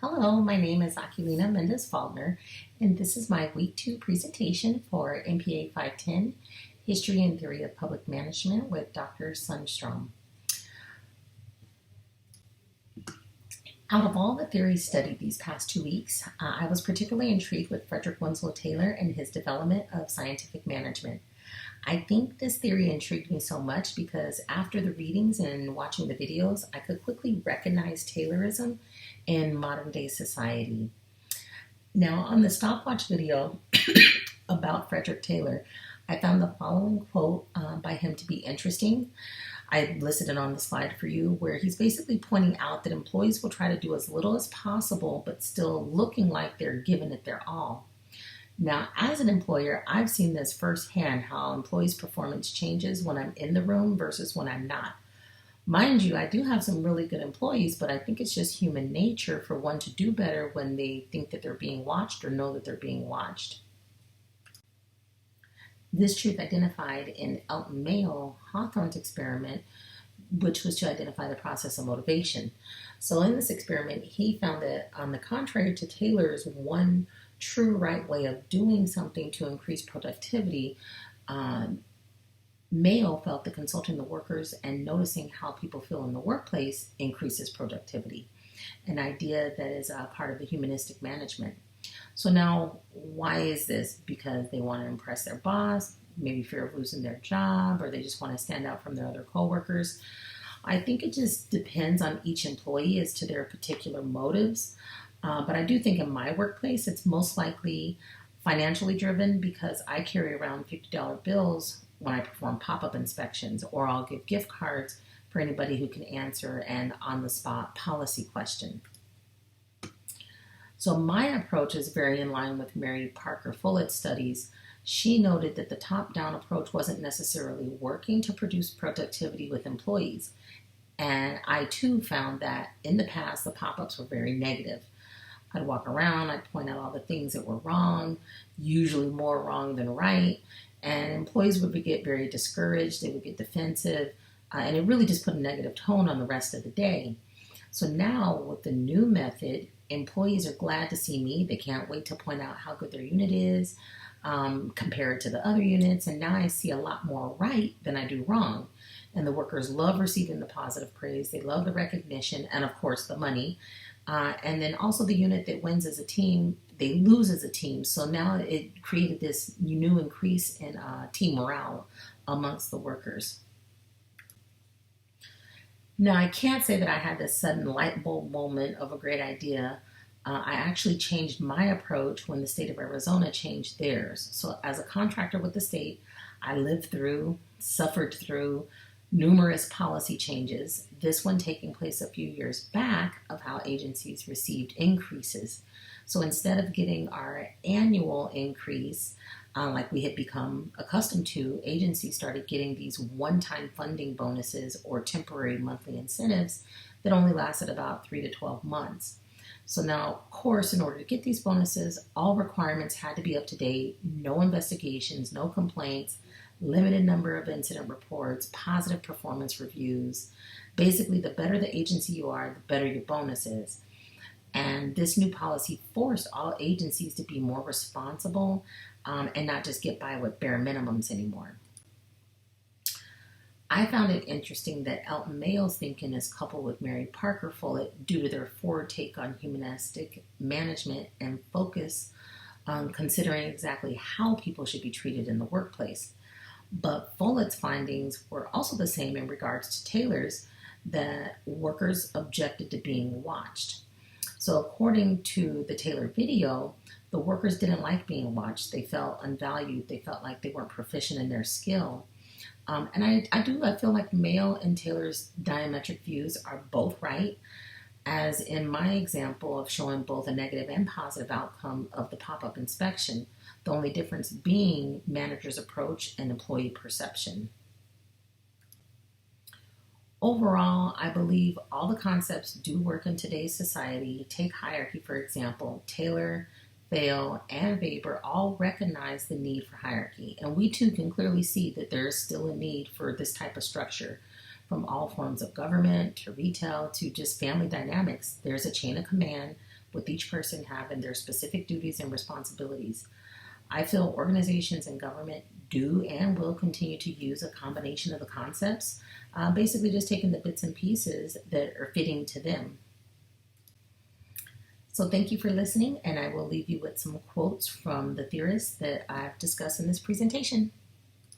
Hello, my name is Aquilina Mendez-Faulkner, and this is my Week 2 presentation for MPA 510, History and Theory of Public Management with Dr. Sundstrom. Out of all the theories studied these past 2 weeks, I was particularly intrigued with Frederick Winslow Taylor and his development of scientific management. I think this theory intrigued me so much because after the readings and watching the videos, I could quickly recognize Taylorism in modern day society. Now, on the stopwatch video about Frederick Taylor, I found the following quote by him to be interesting. I listed it on the slide for you, where he's basically pointing out that employees will try to do as little as possible, but still looking like they're giving it their all. Now, as an employer, I've seen this firsthand, how employees' performance changes when I'm in the room versus when I'm not. Mind you, I do have some really good employees, but I think it's just human nature for one to do better when they think that they're being watched or know that they're being watched. This truth identified in Elton Mayo Hawthorne's experiment, which was to identify the process of motivation. So in this experiment, he found that on the contrary to Taylor's one true right way of doing something to increase productivity, Mayo felt that consulting the workers and noticing how people feel in the workplace increases productivity, an idea that is a part of the humanistic management. So now, why is this? Because they want to impress their boss, maybe fear of losing their job, or they just want to stand out from their other coworkers. I think it just depends on each employee as to their particular motives. But I do think in my workplace, it's most likely financially driven because I carry around $50 bills when I perform pop-up inspections, or I'll give gift cards for anybody who can answer an on-the-spot policy question. So my approach is very in line with Mary Parker Fullett's studies. She noted that the top-down approach wasn't necessarily working to produce productivity with employees. And I too found that in the past, the pop-ups were very negative. I'd walk around, I'd point out all the things that were wrong, usually more wrong than right, and employees would get very discouraged, they would get defensive, and it really just put a negative tone on the rest of the day. So now with the new method, employees are glad to see me. They can't wait to point out how good their unit is, compare it to the other units, and now I see a lot more right than I do wrong. And the workers love receiving the positive praise. They love the recognition and, of course, the money. And then also the unit that wins as a team, they lose as a team. So now it created this new increase in team morale amongst the workers. Now, I can't say that I had this sudden light bulb moment of a great idea. I actually changed my approach when the state of Arizona changed theirs. So as a contractor with the state, I suffered through numerous policy changes, this one taking place a few years back, of how agencies received increases. So instead of getting our annual increase, like we had become accustomed to, agencies started getting these one-time funding bonuses or temporary monthly incentives that only lasted about 3 to 12 months. So now, of course, in order to get these bonuses, all requirements had to be up to date, no investigations, no complaints, limited number of incident reports, positive performance reviews. Basically, the better the agency you are, the better your bonus is. And this new policy forced all agencies to be more responsible and not just get by with bare minimums anymore. I found it interesting that Elton Mayo's thinking is coupled with Mary Parker Follett due to their forward take on humanistic management and focus on considering exactly how people should be treated in the workplace. But Follett's findings were also the same in regards to Taylor's, that workers objected to being watched. So according to the Taylor video, the workers didn't like being watched. They felt unvalued. They felt like they weren't proficient in their skill. And I feel like Mayo and Taylor's diametric views are both right, as in my example of showing both a negative and positive outcome of the pop-up inspection, the only difference being manager's approach and employee perception. Overall, I believe all the concepts do work in today's society. Take hierarchy, for example. Taylor, Thale, and Weber all recognize the need for hierarchy, and we too can clearly see that there is still a need for this type of structure. From all forms of government to retail to just family dynamics, there's a chain of command with each person having their specific duties and responsibilities. I feel organizations and government do and will continue to use a combination of the concepts, basically just taking the bits and pieces that are fitting to them. So thank you for listening, and I will leave you with some quotes from the theorists that I've discussed in this presentation.